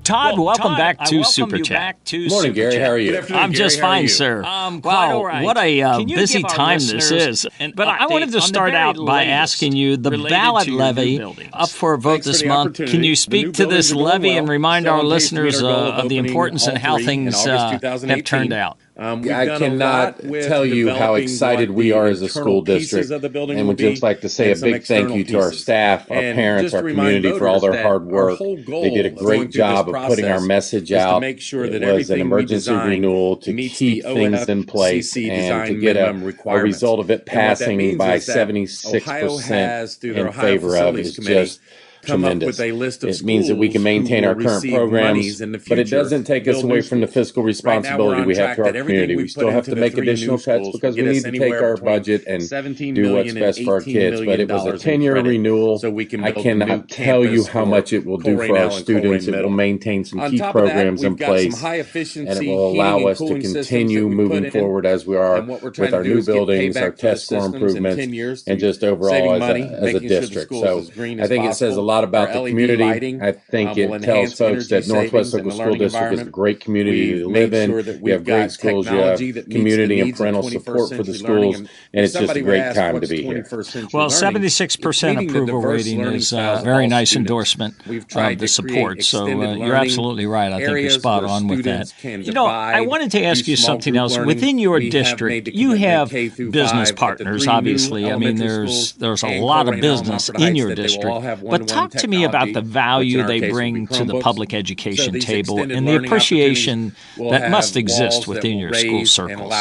Todd, welcome back to SuperChat. Morning, Gary. How are you? I'm just fine, sir. Wow, what a busy time this is. But I wanted to start out by asking you, the ballot levy up for a vote this month. Can you speak to this levy and remind our listeners of the importance and how things have turned out? I cannot tell you how excited we are as a school district, and would just like to say a big thank you to our staff, our parents, our community for all their hard work. They did a great job of putting our message out. It was an emergency renewal to keep things in place and to get a result of it passing by 76% in favor of is just tremendous. It means that we can maintain our current programs, but it doesn't take us away from the fiscal responsibility we have to our community. We still have to make additional cuts because we need to take our budget and do what's best for our kids. But it was a 10-year renewal. I cannot tell you how much it will do for our students. It will maintain some key programs in place, and it will allow us to continue moving forward as we are with our new buildings, our test score improvements, and just overall as a district. So I think it says a lot about the community. I think it tells folks that Northwest Local School District is a great community to live in. We have great schools, you have community and parental support for the schools, and it's just a great time to be here. Well, 76% approval rating is a very nice endorsement of the support, so you're absolutely right. I think you're spot on with that. You know, I wanted to ask you something else. Within your district, you have business partners, obviously. I mean, there's a lot of business in your district, but talk to me about the value they bring to the public education table and the appreciation that must exist within your school circles.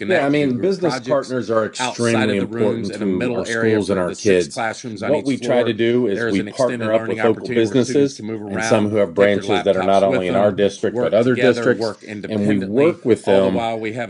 Yeah, I mean, business partners are extremely important to our schools and our kids. What we try to do is we partner up with local businesses and some who have branches that are not only in our district but other districts, and we work with them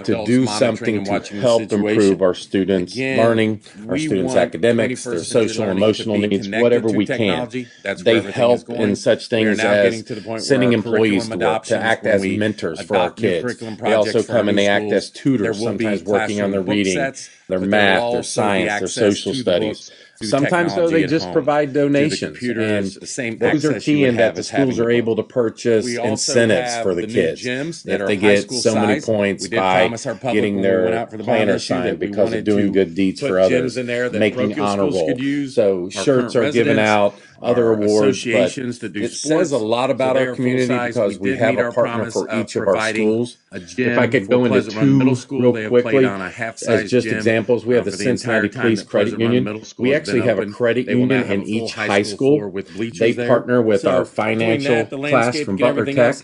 to do something to help improve our students' learning, our students' academics, their social and emotional needs, whatever we can. They help in such things as sending employees to work to act as mentors for our kids. They also come and they act as tutors, sometimes working on their reading, their math, their science, their social studies. Sometimes, though, they just provide donations, and those are key in that the schools are able to purchase incentives for the kids. If they get so many points by getting their planner signed because of doing good deeds for others, making honor roll. So shirts are given out, other awards, but it says a lot about our community because we have a partner for each of our schools. If I could go into two real quickly, as just examples, we have the Cincinnati Police Credit Union. We actually have a credit union in each high school. They partner with our financial class from Butler Tech.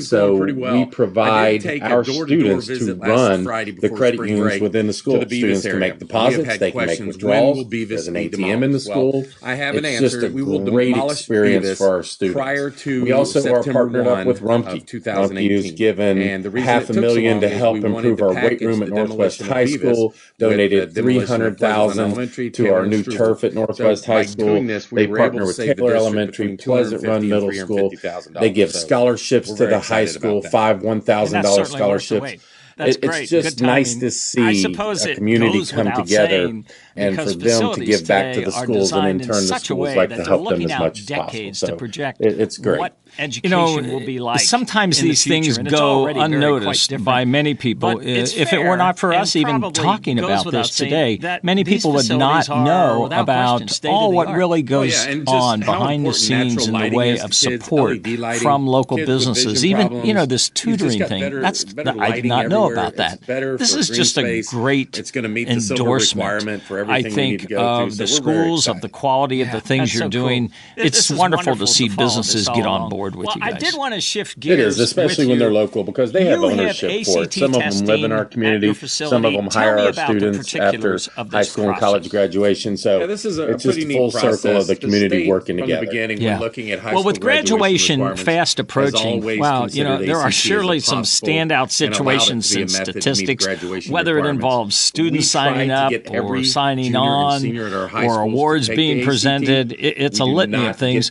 So we provide our students to run the credit unions within the school. Students can make deposits, they can make withdrawals. There's an ATM in the school. It's just a great experience for our students. We also are partnered up with Rumpke. Rumpke has given $500,000 to help improve our weight room at Northwest High School, donated $300,000 to our new turf at Northwest High School. They partner with Taylor Elementary, Pleasant Run Middle School. They give scholarships to the high school, five $1,000 scholarships. It's just nice to see a community come together and for them to give back to the schools, and in turn the schools like to help them as much as possible. So it's great. You know, sometimes these things go unnoticed by many people. If it were not for us even talking about this today, many people would not know about all what really goes on behind the scenes in the way of support from local businesses. Even, you know, this tutoring thing, I did not know about that. This is just a great endorsement, I think, of the schools, of the quality of the things you're doing. It's wonderful to see businesses get on board with you guys. I did want to shift gears. It is, especially when they're local, because they have ownership for it. Some of them live in our community. Some of them hire our students after high school and college graduation. So it's just a full circle of the community working together. Well, with graduation fast approaching, wow, you know, there are surely some standout situations and statistics, whether it involves students signing up or signing on or awards being presented. It's a litany of things.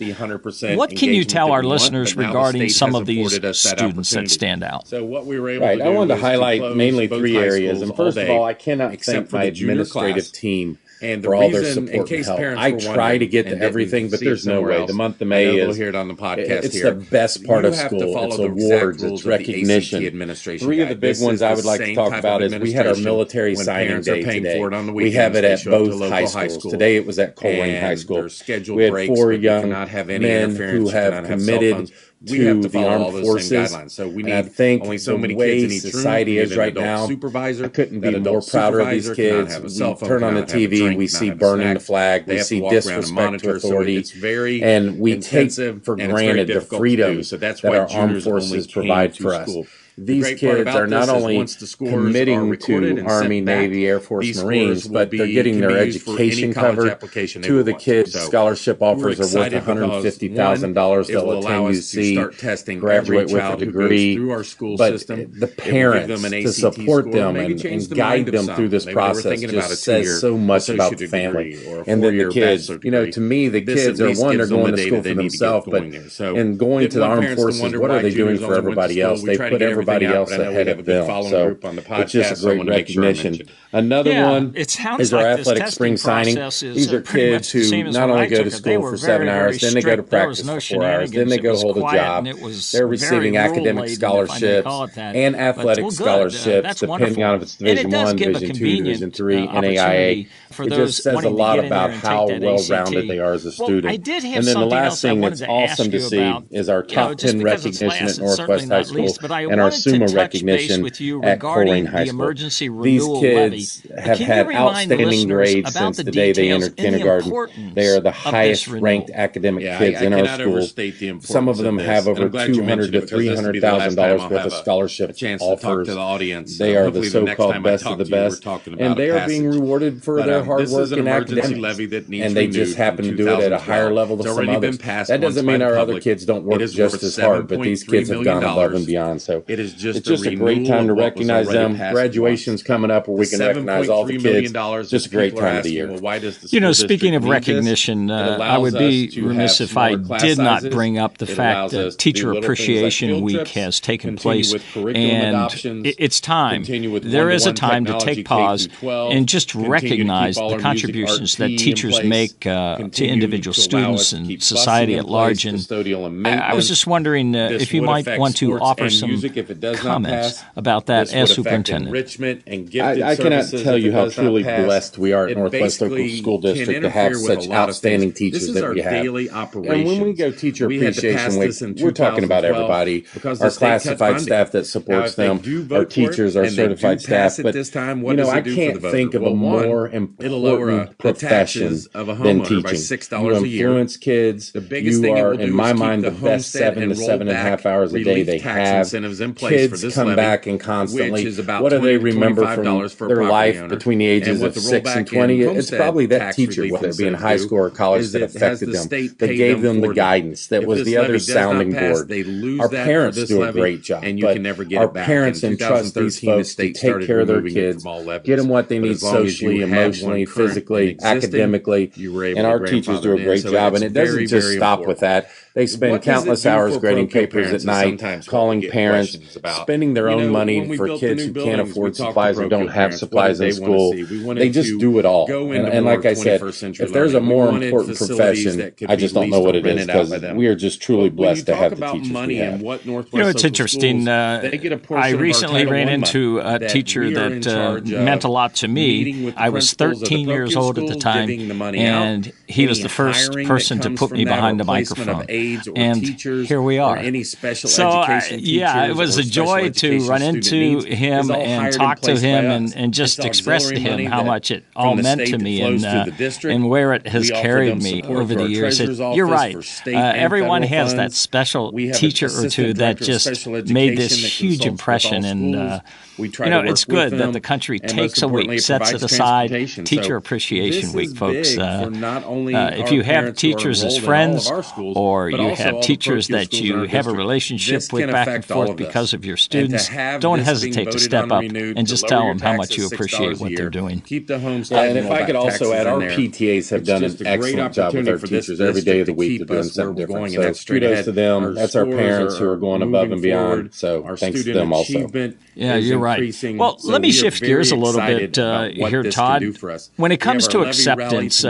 What can you tell our listeners listeners regarding some of these students that stand out. So what we were able to do, I wanted to highlight mainly 3 areas. And first of all, I cannot thank my administrative team and for all their support and help. I try to get to everything, but there's no way. The month of May is, hear it on the podcast it's the best part of school. It's awards, it's recognition. 3 of the big ones I would like to talk about is we had our military signing day today. We have it at both high schools. Today it was at Colerain High School. We had 4 young men who have committed to the armed forces. So we need I think only so many kids in each society is right now. I couldn't be more prouder of these kids. We turn on the TV, we see burning the flag, we see disrespect to authority, and we take for granted the freedoms that our armed forces provide for us. These kids are not only committing to Army, Navy, Air Force, Marines, but they're getting their education covered. 2 of the kids' scholarship offers are worth $150,000. They'll attend UC, graduate with a degree. But the parents, to support them and guide them through this process just says so much about the family. And then the kids, to me, the kids are one, they're going to school for themselves, but in going to the armed forces, what are they doing for everybody else? They put everybody else ahead of them. So it's just a great recognition. Another one is our athletic spring signing. These are kids who not only go to school for 7 hours, then they go to practice for 4 hours, then they go hold a job. They're receiving academic scholarships and athletic scholarships, depending on if it's Division I, Division II, Division III, NAIA. It just says a lot about how well-rounded they are as a student. And then the last thing that's awesome to see is our top 10 recognition at Northwest High School and our SUMA recognition at Colerain High School. These kids have had outstanding grades since the day they entered kindergarten. They are the highest-ranked academic kids in our school. Some of them have over $200,000 to $300,000 worth of scholarship offers. They are the so-called best of the best, and they are being rewarded for their hard work in academics. And they just happen to do it at a higher level than some others. That doesn't mean our other kids don't work just as hard, but these kids have gone above and beyond. So it's just a great time to recognize them. Graduation's coming up where we can recognize all the kids. Just a great time of the year. Speaking of recognition, I would be remiss if I did not bring up the fact that Teacher Appreciation Week has taken place, and it's time. There is a time to take pause and just recognize the contributions that teachers make to individual students and society at large. And I was just wondering if you might want to offer some comments about that as superintendent. I cannot tell you how truly blessed we are at Northwest Local School District to have such outstanding teachers that we have. And when we go Teacher Appreciation Week, we're talking about everybody, our classified staff that supports them, our teachers, our certified staff. But, I can't think of a more important profession than teaching. You influence kids. You are, in my mind, the best 7 to 7.5 hours a day they have. Kids come back and constantly, what do they remember from their life between the ages of 6 and 20? It's probably that teacher, whether it be in high school or college, that affected them, that gave them the guidance, that was the other sounding board. Our parents do a great job, but our parents entrust these folks to take care of their kids, get them what they need socially, emotionally, physically, academically, and our teachers do a great job. And it doesn't just stop with that. They spend countless hours grading papers at night, calling parents, spending their own money for kids who can't afford supplies or don't have supplies in school. They just do it all. And like I said, if there's a more important profession, I just don't know what it is, because we are just truly blessed to have the teachers we have. It's interesting. I recently ran into a teacher that meant a lot to me. I was 13 years old at the time, and he was the first person to put me behind the microphone. And here we are. So, it was a joy to run into him and talk to him and just express to him how much it all meant to me and where it has carried me over the years. You're right. Everyone has that special teacher or two that just made this huge impression. And it's good that the country takes a week, sets it aside. Teacher Appreciation Week, folks. If you have teachers as friends or or you have teachers that you have a relationship with back and forth because of your students, don't hesitate to step up and just tell them how much you appreciate what they're doing. Keep the home stipend. And if I could also add, our PTAs have done an excellent job with our teachers every day of the week. They're doing something different. So kudos to them. That's our parents who are going above and beyond. So thanks to them also. Yeah, you're right. Well, let me shift gears a little bit here, Todd. When it comes to acceptance,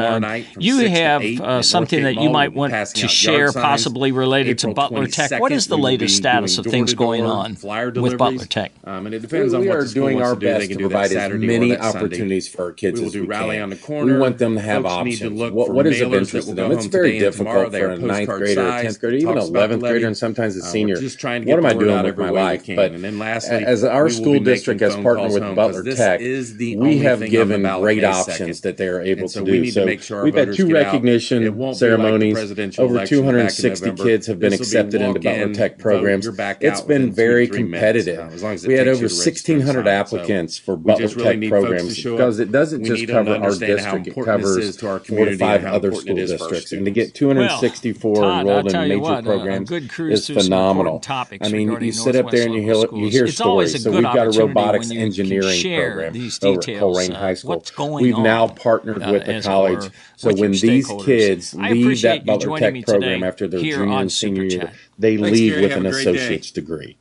you have something that you might want to share, possibly related to Butler Tech. What is the latest status of things going on with Butler Tech? And it depends on what the school wants to do. They can do provide as many opportunities for our kids as we can. We want them to have options. What is of interest to them? It's very difficult for a 9th grader, a 10th grader, even an 11th grader, and sometimes a senior. What am I doing with my life? But as our school district has partnered with Butler Tech, we have given great options that they are able to do. So we've had 2 recognition ceremonies. Over 260 kids have been accepted into Butler Tech programs. It's been very competitive. We had over 1,600 applicants for Butler Tech programs because it doesn't just cover our district, it covers 4 to 5 other school districts. And to get 264 enrolled in major programs is phenomenal. I mean, you sit up there and you hear stories. So we've got a robotics engineering program over at Coleraine High School. We've now partnered with the college. So when these kids leave that Butler Tech program after their junior and senior year, they leave with an associate's degree.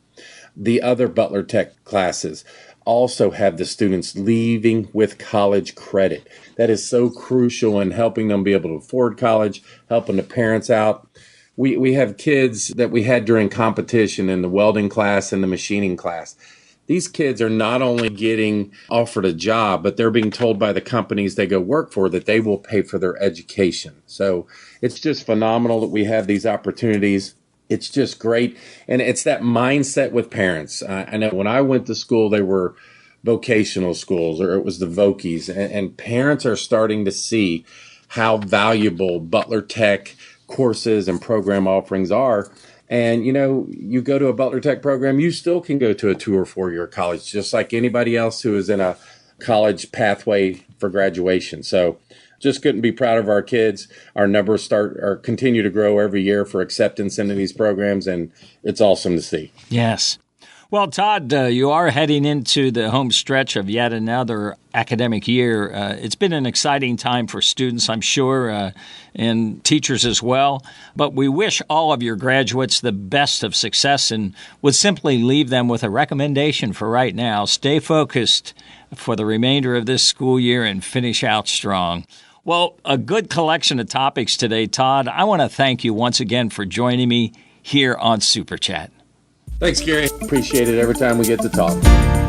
The other Butler Tech classes also have the students leaving with college credit. That is so crucial in helping them be able to afford college, helping the parents out. We have kids that we had during competition in the welding class and the machining class. These kids are not only getting offered a job, but they're being told by the companies they go work for that they will pay for their education. So it's just phenomenal that we have these opportunities. It's just great. And it's that mindset with parents. I know when I went to school, they were vocational schools, or it was the Vokies, and parents are starting to see how valuable Butler Tech courses and program offerings are. And, you know, you go to a Butler Tech program, you still can go to a 2 or 4 year college, just like anybody else who is in a college pathway for graduation. So just couldn't be proud of our kids. Our numbers continue to grow every year for acceptance into these programs, and it's awesome to see. Yes. Well, Todd, you are heading into the home stretch of yet another academic year. It's been an exciting time for students, I'm sure, and teachers as well. But we wish all of your graduates the best of success and would simply leave them with a recommendation for right now. Stay focused for the remainder of this school year and finish out strong. Well, a good collection of topics today, Todd. I want to thank you once again for joining me here on SuperChat. Thanks, Gary. Appreciate it every time we get to talk.